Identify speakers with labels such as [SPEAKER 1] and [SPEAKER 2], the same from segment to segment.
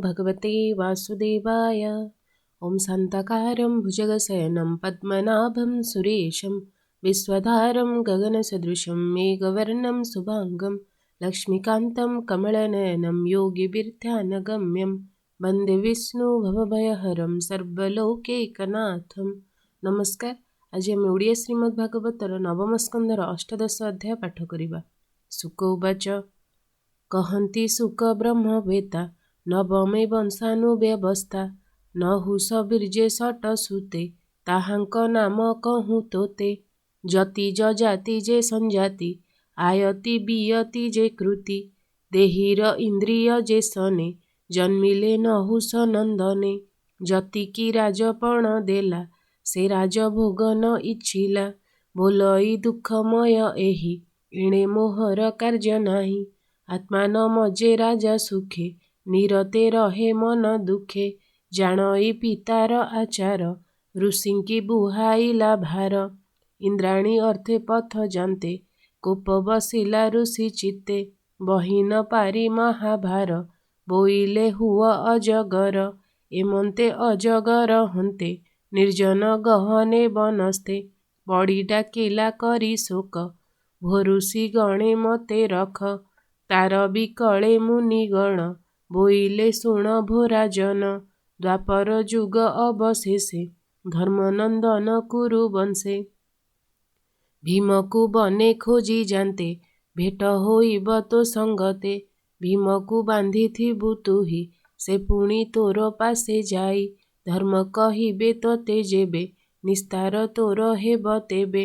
[SPEAKER 1] भगवते वासुदेवाय। ॐ शान्ताकारं भुजगशयनं पद्मनाभं सुरेशं विश्वधारं गगनसदृशं मेघवर्णं शुभाङ्गं लक्ष्मीकान्तं कमलनयनं योगिभिर्ध्यानगम्यं वन्दे विष्णु भवभयहरं सर्वलोकैकनाथं। नमस्कार। आज आम ओडिया श्रीमद् भागवतर नवम स्कंधर अष्टादश अध्याय पाठ करिबा। शुक उवाच कहन्ति शुक ब्रह्मवेत्ता नवमे वंशानुव्यवस्था नहुष बीर्जे षट सुते ताहांक नाम कहूँ तोते। जति जजाति जे संजाति आयति बियति जे कृति देहीर इंद्रिय जे सने जन्मिले नहुष नंदने। जति की राजपण देला से राजभोग न इच्छिला बोलई दुखमय एहि इणे मोहर कार्य नाही। आत्मा न मजे राजा सुखे निरते रहे मन दुखे जानई पितार आचार ऋषिंकी बुहाइला भार। इंद्राणी अर्थे पथ जानते कोप बसिला ऋषि चित्ते बहिन पारी महाभार बोइले हुआ अजगर एमंते अजगर हंते निर्जन गहने बनस्ते बड़ी डाकिला करी शोक भोरुषि गणे मते रख तार बिकले मुनिगण बोइले सुण भोराजन। द्वापर जुग अवशेषे धर्मनंदन कुरु वंशे भीमकु बने खोजी जानते भेट होइब तो संगते। भीमकु बांधिथिबु तुहि से पुणी तोर पासे जाई धर्म कहिबे तोते जेबे निस्तार तोर हेब तेबे।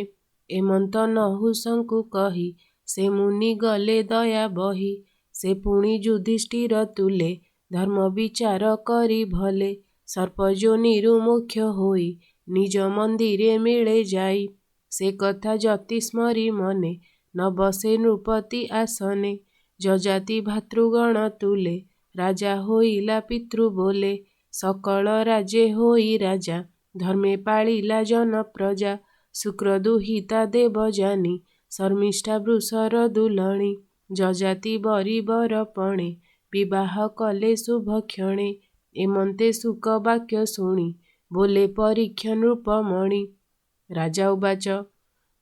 [SPEAKER 1] एमंत नहुषंकु कही से मुनि गले दया बही से पुणी युधिष्ठिर तुले धर्म विचार करी भले। सर्पजो निरुमोक्ष होई निज मंदिरे मिले जाई से कथा जति स्मरी मने न बसे नृपति आसने। जजाति भातृगण तुले राजा होइला पितृ बोले सकल राजे होई राजा धर्मे पाଳିला जन प्रजा। शुक्र दुहिता देव जानी शर्मिष्ठा वृषर दुलणी जजाति बरिबर पणे विवाह कले शुभ क्षणे। एमंते शुक वाक्य शुणी बोले परीक्ष नृपमणि। राजा उवाच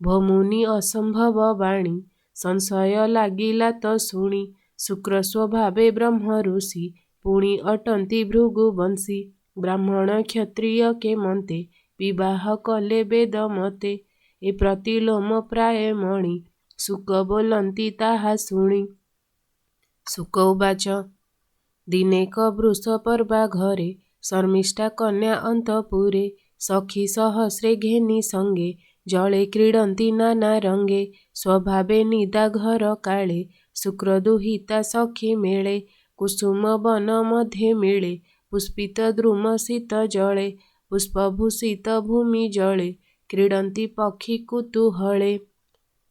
[SPEAKER 1] भमुनि असंभव वाणी संशय लागिला तो शुणी। शुक्र स्वभावे ब्रह्म ऋषि पुणी अटंती भृगुवंशी ब्राह्मण क्षत्रिय के मन्ते विवाह कले वेद मते। ए प्रतिलोम प्राय मणि शुक बोलंती ताहा शुणी। शुक उवाच दिनेक वृष पर्वा घरे शर्मिष्ठा कन्या अंतपुरे सखी सहस्रे घेनी संगे जले क्रीडंती नाना रंगे। स्वभावे निदा घर काळे शुक्र दुहिता सखी मेळे कुसुम वन मध्ये मिळे पुष्पित द्रुम शीत जळे पुष्पभूषित भूमि जळे क्रीडंती पक्षी कुतूहळे।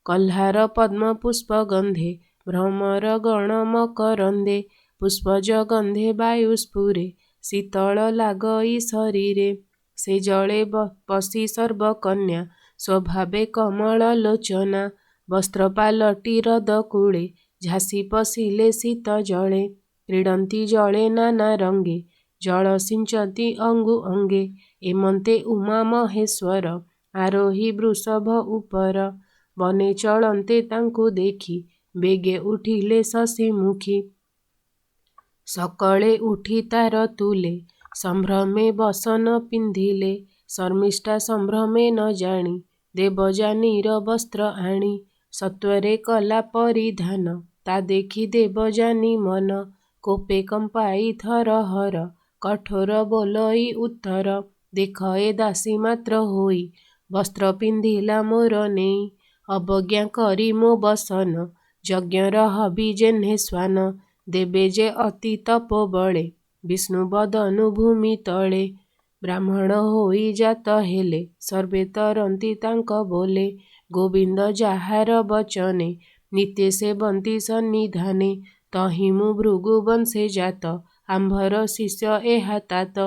[SPEAKER 1] कल्हार पद्म पुष्प गंधे भ्रमर गण मकरंदे पुष्पज गंधे वायुस्फुरे शीतल लागई शरीरे। से जळे पशी सर्वकन्या स्वभावे कमल लोचना वस्त्र पालटी हृद कूळे झासी पशिले शीत जळे। क्रीडंती जळे नाना रंगे जल सिंचती अंगु अंगे एमंते उमा महेश्वर आरोही वृषभ उपर। बने चलंते तांकु देखी बेगे उठिले शशिमुखी सकळे उठी तार तुले संभ्रमे बसन पिंधिले। शर्मिष्ठा संभ्रमे न जानी देवजानीर वस्त्र आणी सत्वरे कला परिधान ता देखी देवजानी मन कोपे कंपाई थर हर कठोर बोलई उत्तर। देख ए दासी मात्र होई वस्त्र पिंधिला मोर नेई अवज्ञा करी मो बसन यज्ञर हबि जेह्ने स्वान। देवे जे अति तपोबळे विष्णु बदनु भूमि तळे ब्राह्मण होई जात हेले सर्वे तरंती तांक बोले। गोविंद जाहार बचने नित्य सेवंती सन्निधाने तहि मु भृगु वंशे जात आंभर शिष्य एहा तात।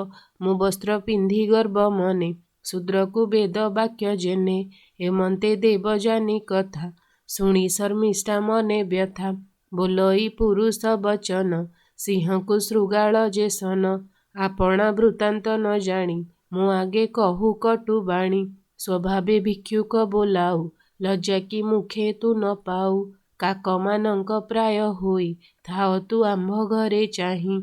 [SPEAKER 1] मु वस्त्र पिंधि गर्भ मने शूद्रकु वेद वाक्य जेने एमंते देवजानी कथा शुणी शर्मिष्ठा मने व्यथा बोलई पुरुष वचन ସିଂହକୁ ଶୃଗାଳ ଯେ ସନ ଆପଣା ବୃତ୍ତାନ୍ତ ନ ଜାଣି ମୁଁ ଆଗେ କହୁ କଟୁ ବାଣୀ ସ୍ୱଭାବେ ଭିକ୍ଷୁକ ବୋଲାଉ ଲଜ୍ଜା କି ମୁଖେ ତୁ ନ ପାଉ କାକମାନଙ୍କ ପ୍ରାୟ ହୋଇ ଥାଅ ତୁ ଆମ୍ଭ ଘରେ ଚାହିଁ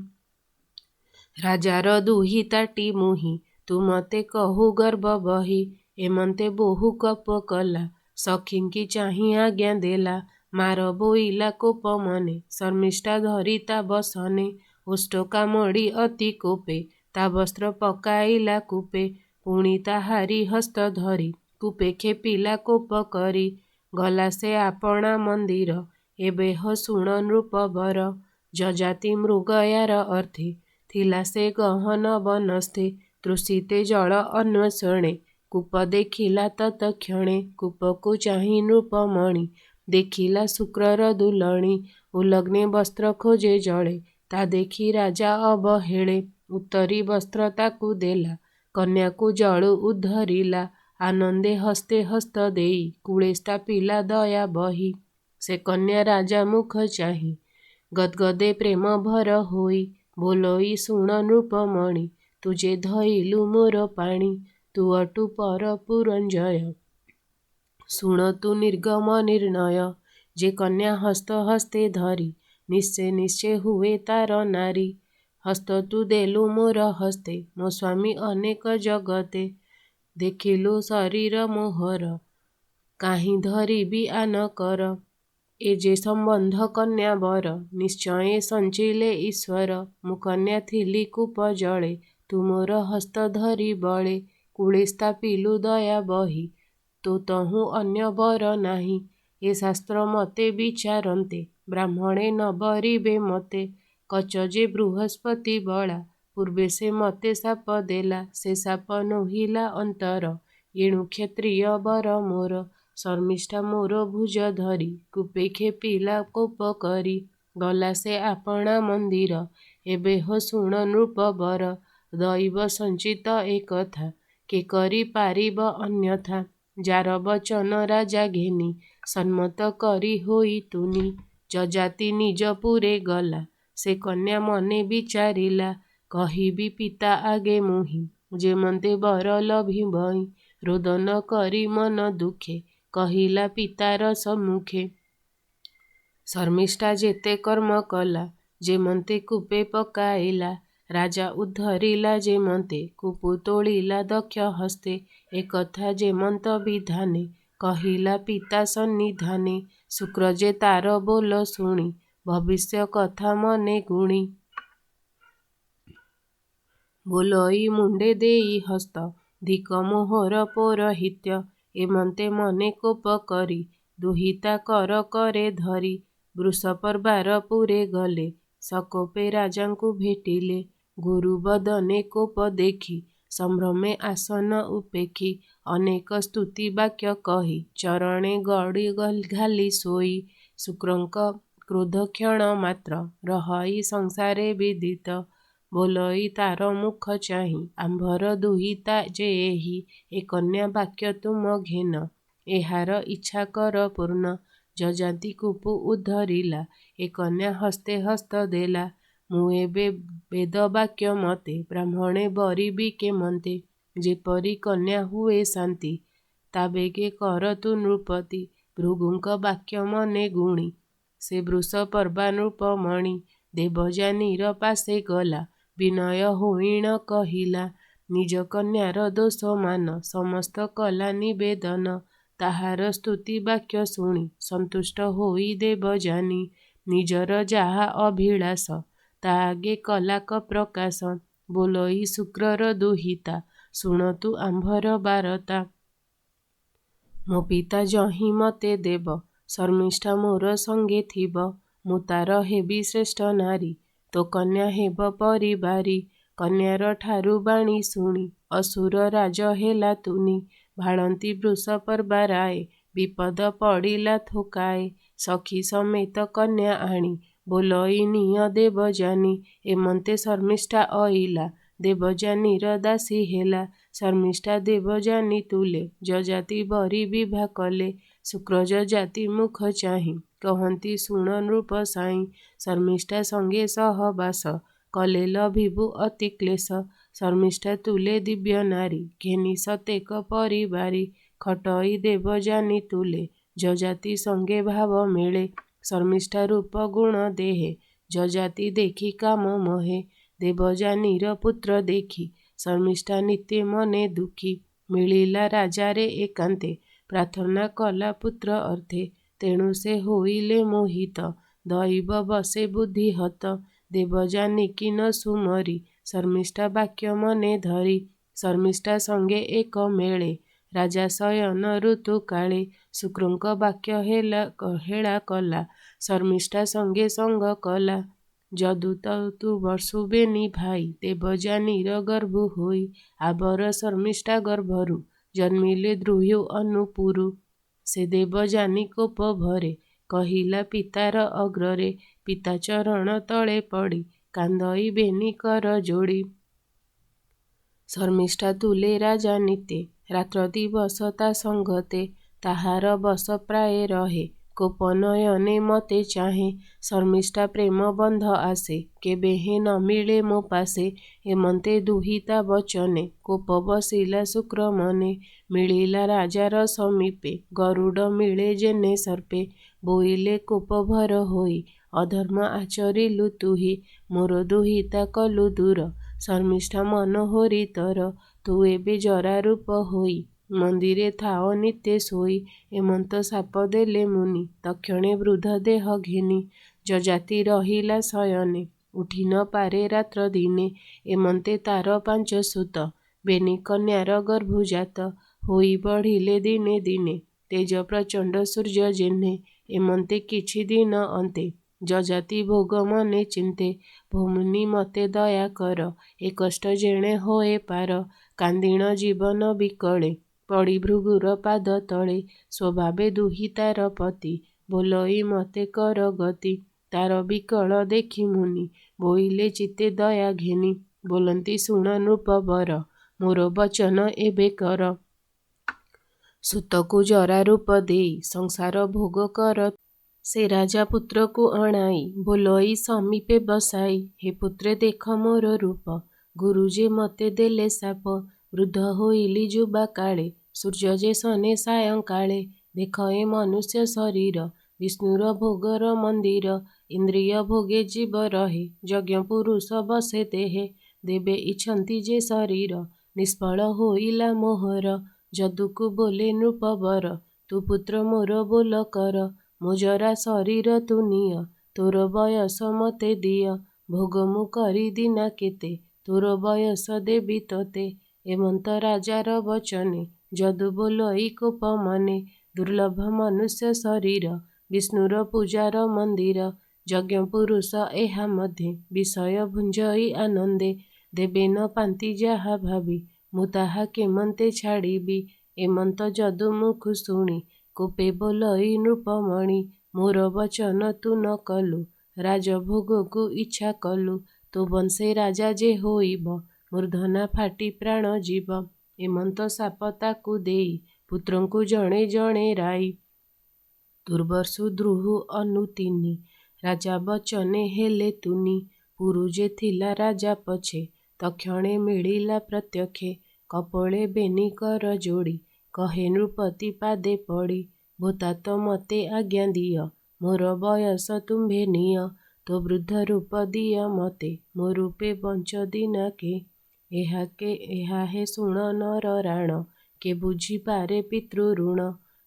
[SPEAKER 1] ରାଜାର ଦୁହିତାଟି ମୁହିଁ ତୁ ମତେ କହୁ ଗର୍ବ ବହି ଏମନ୍ତେ ବହୁ କପ କଲା ସଖୀଙ୍କି ଚାହିଁ ଆଜ୍ଞା ଦେଲା ମାର ବୋଇଲା କୋପ ମନେ ଶର୍ମିଷ୍ଠା ଧରି ତା ବସନେ ଓଷ୍ଠ କାମଡ଼ି ଅତି କୋପେ ତା ବସ୍ତ୍ର ପକାଇଲା କୂପେ ପୁଣି ତାହାରି ହସ୍ତ ଧରି କୂପେ ଖେପିଲା କୋପ କରି ଗଲା ସେ ଆପଣା ମନ୍ଦିର ଏବେ ହ ଶୁଣ ନୃପବର ଯଜାତି ମୃଗୟାର ଅର୍ଥେ ଥିଲା ସେ ଗହନ ବନସ୍ଥେ ତୃଷିତେ ଜଳ ଅନ୍ୱେଷଣେ କୂପ ଦେଖିଲା ତତକ୍ଷଣେ କୂପକୁ ଚାହିଁ ନୃପମଣି ଦେଖିଲା ଶୁକ୍ରର ଦୁଲଣୀ ଉଲଗ୍ନେ ବସ୍ତ୍ର ଖୋଜେ ଜଳେ ତା ଦେଖି ରାଜା ଅବହେଳେ ଉତ୍ତରୀ ବସ୍ତ୍ର ତାକୁ ଦେଲା କନ୍ୟାକୁ ଜଳୁ ଉଦ୍ଧରିଲା ଆନନ୍ଦେ ହସ୍ତେ ହସ୍ତ ଦେଇ କୂଳେ ସ୍ଥାପିଲା ଦୟା ବହି ସେ କନ୍ୟା ରାଜା ମୁଖ ଚାହିଁ ଗଦଗଦେ ପ୍ରେମ ଭର ହୋଇ ବୋଲଇ ଶୁଣ ନୃପମଣି ତୁ ଯେ ଧଇଲୁ ମୋର ପାଣି ତୁ ଅଟୁ ପର ପୁରଞ୍ଜୟ ଶୁଣ ତୁ ନିର୍ଗମ ନିର୍ଣ୍ଣୟ ଯେ କନ୍ୟା ହସ୍ତ ହସ୍ତେ ଧରି ନିଶ୍ଚେ ନିଶ୍ଚେ ହୁଏ ତାର ନାରୀ ହସ୍ତ ତୁ ଦେଲୁ ମୋର ହସ୍ତେ ମୋ ସ୍ୱାମୀ ଅନେକ ଜଗତେ ଦେଖିଲୁ ଶରୀର ମୋହର କାହିଁ ଧରିବି ଆନ କର ଏ ଯେ ସମ୍ବନ୍ଧ କନ୍ୟା ବର ନିଶ୍ଚୟେ ସଞ୍ଚିଲେ ଈଶ୍ୱର ମୁଁ କନ୍ୟା ଥିଲି କୂପ ଜଳେ ତୁ ମୋର ହସ୍ତ ଧରି ବଳେ କୂଳେ ସ୍ଥାପିଲୁ ଦୟା ବହି ତୋ ତହୁଁ ଅନ୍ୟ ବର ନାହିଁ ଏ ଶାସ୍ତ୍ର ମତେ ବିଚାରନ୍ତେ ବ୍ରାହ୍ମଣେ ନ ବରିବେ ମତେ କଚ ଯେ ବୃହସ୍ପତି ବଳା ପୂର୍ବେ ସେ ମତେ ଶାପ ଦେଲା ସେ ଶାପ ନୋହିଲା ଅନ୍ତର ଏଣୁ କ୍ଷତ୍ରିୟ ବର ମୋର ଶର୍ମିଷ୍ଠା ମୋର ଭୁଜ ଧରି କୂପେ ଖେପିଲା କୋପ କରି ଗଲା ସେ ଆପଣା ମନ୍ଦିର ଏବେ ହୋ ଶୁଣ ନୃପବର ଦଇବ ସଞ୍ଚିତ ଏ କଥା କେ କରି ପାରିବ ଅନ୍ୟଥା ଯାର ବଚନ ରାଜା ଘେନି ସମ୍ମତ କରି ହୋଇ ତୁନି ଯଜାତି ନିଜପୁରେ ଗଲା ସେ କନ୍ୟା ମନେ ବିଚାରିଲା କହିବି ପିତା ଆଗେ ମୁହିଁ ଯେମନ୍ତେ ବର ଲଭିବଇଁ ରୋଦନ କରି ମନ ଦୁଃଖେ କହିଲା ପିତାର ସମ୍ମୁଖେ ଶର୍ମିଷ୍ଠା ଯେତେ କର୍ମ କଲା ଯେମନ୍ତେ କୂପେ ପକାଇଲା ରାଜା ଉଦ୍ଧରିଲା ଯେମନ୍ତେ କୂପ ତୋଳିଲା ଦକ୍ଷ ହସ୍ତେ ଏକଥା ଯେମନ୍ତ ବିଧାନେ କହିଲା ପିତା ସନ୍ନିଧାନେ ଶୁକ୍ର ଯେ ତାର ବୋଲ ଶୁଣି ଭବିଷ୍ୟ କଥା ମନେ ଗୁଣି ବୋଲଇ ମୁଣ୍ଡେ ଦେଇ ହସ୍ତ ଧିକ ମୋହର ପୌରହିତ୍ୟ ଏମନ୍ତେ ମନେ କୋପ କରି ଦୁହିତା କର କରେ ଧରି ବୃଷପର୍ବାର ପୁରେ ଗଲେ ସକୋପେ ରାଜାଙ୍କୁ ଭେଟିଲେ ଗୁରୁ ବଦନେ କୋପ ଦେଖି ସମ୍ଭ୍ରମେ ଆସନ ଉପେକ୍ଷି ଅନେକ ସ୍ତୁତି ବାକ୍ୟ କହି ଚରଣେ ଗଡ଼ି ଘାଲି ଶୋଇ ଶୁକ୍ରଙ୍କ କ୍ରୋଧ କ୍ଷଣ ମାତ୍ର ରହଇ ସଂସାରେ ବିଦିତ ବୋଲଇ ତାର ମୁଖ ଚାହିଁ ଆମ୍ଭର ଦୁହିତା ଯେ ଏହି ଏ କନ୍ୟା ବାକ୍ୟ ତୁମ ଘେନ ଏହାର ଇଚ୍ଛା କର ପୂର୍ଣ୍ଣ ଯଜାତି କୂପ ଉଦ୍ଧରିଲା ଏ କନ୍ୟା ହସ୍ତେ ହସ୍ତ ଦେଲା ମୁଁ ଏବେ ବେଦ ବାକ୍ୟ ମତେ ବ୍ରାହ୍ମଣେ ବରିବି କେମନ୍ତେ ଯେପରି କନ୍ୟା ହୁଏ ଶାନ୍ତି ତା ବେଗେ କର ତୁ ନୃପତି ଭୃଗୁଙ୍କ ବାକ୍ୟ ମନେ ଗୁଣି ସେ ବୃଷପର୍ବା ନୃପମଣି ଦେବଯାନୀର ପାଶେ ଗଲା ବିନୟ ହୋଇଣ କହିଲା ନିଜ କନ୍ୟାର ଦୋଷ ମାନ ସମସ୍ତ କଲା ନିବେଦନ ତାହାର ସ୍ତୁତି ବାକ୍ୟ ଶୁଣି ସନ୍ତୁଷ୍ଟ ହୋଇ ଦେବଯାନୀ ନିଜର ଯାହା ଅଭିଳାଷ ତା ଆଗେ କଲା ପ୍ରକାଶ ବୋଲଇ ଶୁକ୍ରର ଦୁହିତା ଶୁଣ ତୁ ଆମ୍ଭର ବାରତା ମୋ ପିତା ଯହିଁ ମତେ ଦେବ ଶର୍ମିଷ୍ଠା ମୋର ସଙ୍ଗେ ଥିବ ମୁଁ ତାର ହେବି ଶ୍ରେଷ୍ଠ ନାରୀ ତୋ କନ୍ୟା ହେବ ପରିବାରୀ କନ୍ୟାର ଠାରୁ ବାଣୀ ଶୁଣି ଅସୁର ରାଜ ହେଲା ତୁନି ଭାଳନ୍ତି ବୃଷପର୍ବା ରାଏ ବିପଦ ପଡ଼ିଲା ଥୋକାଏ ସଖୀ ସମେତ କନ୍ୟା ଆଣି ବୋଲଇ ନିୟ ଦେବଯାନୀ ଏମନ୍ତେ ଶର୍ମିଷ୍ଠା ଅଇଲା ଦେବଯାନୀର ଦାସୀ ହେଲା ଶର୍ମିଷ୍ଠା ଦେବଯାନୀ ତୁଲେ ଯଜାତି ବରି ବିଭା କଲେ ଶୁକ୍ର ଯଜାତି ମୁଖ ଚାହିଁ କହନ୍ତି ଶୁଣ ନୃପ ସାଇଁ। ଶର୍ମିଷ୍ଠା ସଙ୍ଗେ ସହବାସ କଲେ ଲଭିବୁ ଅତି କ୍ଲେଶ। ଶର୍ମିଷ୍ଠା ତୁଲେ ଦିବ୍ୟ ନାରୀ ଘେନି ସତେକ ପରିବାରୀ। ଖଟଇ ଦେବଯାନୀ ତୁଲେ ଯଜାତି ସଙ୍ଗେ ଭାବ ମିଳେ। ଶର୍ମିଷ୍ଠା ରୂପ ଗୁଣ ଦେହେ ଯଜାତି ଦେଖି କାମ ମୋହେ। ଦେବଯାନୀର ପୁତ୍ର ଦେଖି ଶର୍ମିଷ୍ଠା ନିତେ ମନେ ଦୁଃଖୀ। ମିଳିଲା ରାଜାରେ ଏକାନ୍ତେ ପ୍ରାର୍ଥନା କଲା ପୁତ୍ର ଅର୍ଥେ। ତେଣୁ ସେ ହୋଇଲେ ମୋହିତ ଦଇବ ବସେ ବୁଦ୍ଧି ହତ। ଦେବଯାନୀ କି ନ ସୁମରି ଶର୍ମିଷ୍ଠା ବାକ୍ୟ ମନେ ଧରି। ଶର୍ମିଷ୍ଠା ସଙ୍ଗେ ଏକ ମେଳେ ରାଜା ଶୟନ ଋତୁ କାଳେ। ଶୁକ୍ରଙ୍କ ବାକ୍ୟ ହେଳା କଲା ଶର୍ମିଷ୍ଠା ସଙ୍ଗେ ସଙ୍ଗ କଲା। ଯଦୁ ତୁ ବର୍ଷୁବେନି ଭାଇ ଦେବଯାନୀର ଗର୍ଭ ହୋଇ। ଆବର ଶର୍ମିଷ୍ଠା ଗର୍ଭରୁ ଜନ୍ମିଲେ ଦ୍ରୁହ୍ୟୁ ଅନୁପୁରୁ। ସେ ଦେବଯାନୀ କୋପ ଭରେ କହିଲା ପିତାର ଅଗ୍ରରେ। ପିତା ଚରଣ ତଳେ ପଡ଼ି କାନ୍ଦଇବେନି କର ଯୋଡ଼ି। ଶର୍ମିଷ୍ଠା ତୁଲେ ରାଜା ନିତେ ରାତ୍ର ଦିବସ ତା ସଙ୍ଗତେ। ତାହାର ବସ ପ୍ରାୟ ରହେ କୋପ ନୟନେ ମତେ ଚାହେଁ। ଶର୍ମିଷ୍ଠା ପ୍ରେମ ବନ୍ଧ ଆସେ କେବେହେଁ ନ ମିଳେ ମୋ ପାଶେ। ଏମନ୍ତେ ଦୁହିତା ବଚନେ କୋପ ବସିଲା ଶୁକ୍ର ମନେ। ମିଳିଲା ରାଜାର ସମୀପେ ଗରୁଡ଼ ମିଳେ ଯେନେ ସର୍ପେ। ବୋଇଲେ କୋପ ଭର ହୋଇ ଅଧର୍ମ ଆଚରିଲୁ ତୁହି। ମୋର ଦୁହିତା କଲୁ ଦୂର ଶର୍ମିଷ୍ଠା ମନୋହରି ତର। ତୁ ଏବେ ଜରା ରୂପ ହୋଇ ମନ୍ଦିରେ ଥାଅ ନିତେ ଶୋଇ। ଏମନ୍ତ ଶାପ ଦେଲେ ମୁନି ତକ୍ଷଣେ ବୃଦ୍ଧ ଦେହ ଘେନି। ଯଜାତି ରହିଲା ଶୟନେ ଉଠି ନ ପାରେ ରାତ୍ର ଦିନେ। ଏମନ୍ତେ ତାର 5 ସୁତ ବେନି କନ୍ୟାର ଗର୍ଭଜାତ। ହୋଇ ବଢ଼ିଲେ ଦିନେ ଦିନେ ତେଜ ପ୍ରଚଣ୍ଡ ସୂର୍ଯ୍ୟ ଯେହ୍ନେ। ଏମନ୍ତେ କିଛି ଦିନ ଅନ୍ତେ ଯଜାତି ଭୋଗ ମନେ ଚିନ୍ତେ। ଭୋମୁନି ମତେ ଦୟା କର ଏ କଷ୍ଟ ଯେଣେ ହୋଏ ପାର। କାନ୍ଦିଣ ଜୀବନ ବିକଳେ ପଡ଼ି ଭୃଗୁର ପାଦ ତଳେ। ସ୍ୱଭାବେ ଦୁହିତାର ପତି ବୋଲଇ ମତେ କର ଗତି। ତାର ବିକଳ ଦେଖି ମୁନି ବୋଇଲେ ଚିତ୍ତେ ଦୟା ଘେନି। ବୋଲନ୍ତି ଶୁଣ ନୃପବର ମୋର ବଚନ ଏବେ କର। ସୁତକୁ ଜରା ରୂପ ଦେଇ ସଂସାର ଭୋଗ କର। ସେ ରାଜା ପୁତ୍ରକୁ ଅଣାଇ ବୋଲଇ ସମୀପେ ବସାଇ। ହେ ପୁତ୍ରେ ଦେଖ ମୋର ରୂପ ଗୁରୁ ଯେ ମତେ ଦେଲେ ଶାପ। ବୃଦ୍ଧ ହୋଇଲି ଯୁବା କାଳେ ସୂର୍ଯ୍ୟ ଯେ ସନେ ସାୟଂକାଳେ। ଦେଖ ଏ ମନୁଷ୍ୟ ଶରୀର ବିଷ୍ଣୁର ଭୋଗର ମନ୍ଦିର। ଇନ୍ଦ୍ରିୟ ଭୋଗେ ଜୀବ ରହେ ଯଜ୍ଞ ପୁରୁଷ ବସେ ଦେହେ। ଦେବେ ଇଛନ୍ତି ଯେ ଶରୀର ନିଷ୍ଫଳ ହୋଇଲା ମୋହର। ଯଦୁକୁ ବୋଲେ ନୃପବର ତୁ ପୁତ୍ର ମୋର ବୋଲ କର। ମୋ ଜରା ଶରୀର ତୁ ନିଅ ତୋର ବୟସ ମତେ ଦିଅ। ଭୋଗ ମୁଁ କରିଦିନା କେତେ ତୋର ବୟସ ଦେବି ତୋତେ। ଏମନ୍ତ ରାଜାର ବଚନେ ଯଦୁ ବୋଲଇ କୋପ ମନେ। ଦୁର୍ଲଭ ମନୁଷ୍ୟ ଶରୀର ବିଷ୍ଣୁର ପୂଜାର ମନ୍ଦିର। ଯଜ୍ଞ ପୁରୁଷ ଏହା ମଧ୍ୟେ ବିଷୟ ଭୁଞ୍ଜଇ ଆନନ୍ଦେ। ଦେବେ ନ ପାନ୍ତି ଯାହା ଭାବି ମୁଁ ତାହା କେମନ୍ତେ ଛାଡ଼ିବି। ଏମନ୍ତ ଯଦୁ ମୁଖୁ ଶୁଣି କୋପେ ବୋଲଇ ନୃପମଣି। ମୋର ବଚନ ତୁ ନ କଲୁ ରାଜଭୋଗକୁ ଇଚ୍ଛା କଲୁ। ତୋ ବଂଶେ ରାଜା ଯେ ହୋଇବ ମୂର୍ଧନା ଫାଟି ପ୍ରାଣ ଯିବ। ଏମନ୍ତ ଶାପ ତାକୁ ଦେଇ ପୁତ୍ରଙ୍କୁ ଜଣେ ଜଣେ ରାଇ। ତୁର୍ବର୍ଷୁ ଦ୍ରୁହୁ ଅନୁ ତିନି ରାଜା ବଚନେ ହେଲେ ତୁନି। ପୁରୁ ଯେ ଥିଲା ରାଜା ପଛେ ତକ୍ଷଣେ ମିଳିଲା ପ୍ରତ୍ୟକ୍ଷେ। କପୋଳେ ବେନି କର ଯୋଡ଼ି କହେ ନୃପତି ପାଦେ ପଡ଼ି। ଭୂତାତ ମତେ ଆଜ୍ଞା ଦିଅ ମୋର ବୟସ ତୁମ୍ଭେ ନିଅ। ତୋ ବୃଦ୍ଧ ରୂପ ଦିଅ ମତେ ମୋ ରୂପେ ବଞ୍ଚ ଦିନାକେ। ଏହା ହେ ଶୁଣ ନର ରାଣ କେ ବୁଝି ପାରେ ପିତୃ ଋଣ।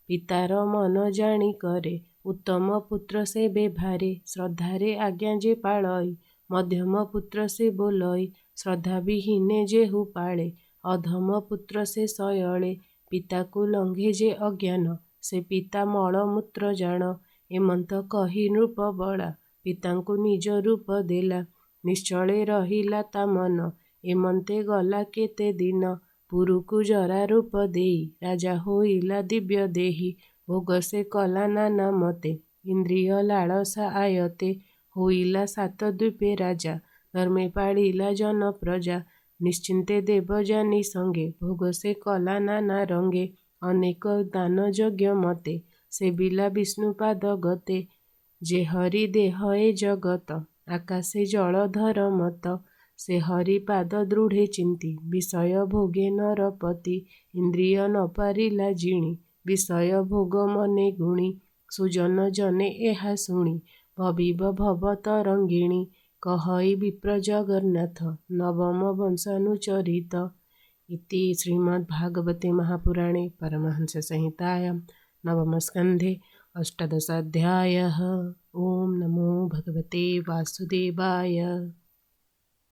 [SPEAKER 1] ପିତାର ମନ ଜାଣି କରେ ଉତ୍ତମ ପୁତ୍ର ସେବେ ଭାରେ। ଶ୍ରଦ୍ଧାରେ ଆଜ୍ଞା ଯେ ପାଳଇ ମଧ୍ୟମ ପୁତ୍ର ସେ ବୋଲଇ। ଶ୍ରଦ୍ଧା ବିହୀନେ ଯେହୁ ପାଳେ ଅଧମ ପୁତ୍ର ସେ ସୟଳେ। ପିତାକୁ ଲଙ୍ଘେ ଯେ ଅଜ୍ଞାନ ସେ ପିତା ମଳ ମୂତ୍ର ଜାଣ। ଏମନ୍ତ କହି ନୃପ ବଳା ପିତାଙ୍କୁ ନିଜ ରୂପ ଦେଲା। ନିଶ୍ଚଳେ ରହିଲା ତା ମନ ଏମନ୍ତେ ଗଲା କେତେ ଦିନ। ପୁରୁକୁ ଜରା ରୂପ ଦେଇ ରାଜା ହୋଇଲା ଦିବ୍ୟ ଦେହୀ। ଭୋଗ ସେ କଲା ନାନା ମତେ ଇନ୍ଦ୍ରିୟ ଲାଳସା ଆୟତେ। ହୋଇଲା ସାତ ଦ୍ୱୀପେ ରାଜା ଧର୍ମେ ପାଳିଲା ଜନ ପ୍ରଜା। ନିଶ୍ଚିନ୍ତେ ଦେବଯାନୀ ସଙ୍ଗେ ଭୋଗ ସେ କଲା ନାନା ରଙ୍ଗେ। ଅନେକ ଦାନ ଯଜ୍ଞ ମତେ ସେବିଲା ବିଷ୍ଣୁ ପାଦ ଗତେ। जे हरि देह ए जगत आकाशे जलधर मत से हरिपाद दृढ़े चिंती विषय भोगे नरपति इंद्रिय न पारिला जिणी विषय भोग मने गुणी सुजन जने एहा शुणी भविव भव तरंगिणी कहई विप्र जगन्नाथ नवम वंशानुचरित। इति श्रीमद्भागवते महापुराणे परमहंस संहितायां नवमस्कन्धे अष्टादशाध्यायः। ओम नमो भगवते वासुदेवाय।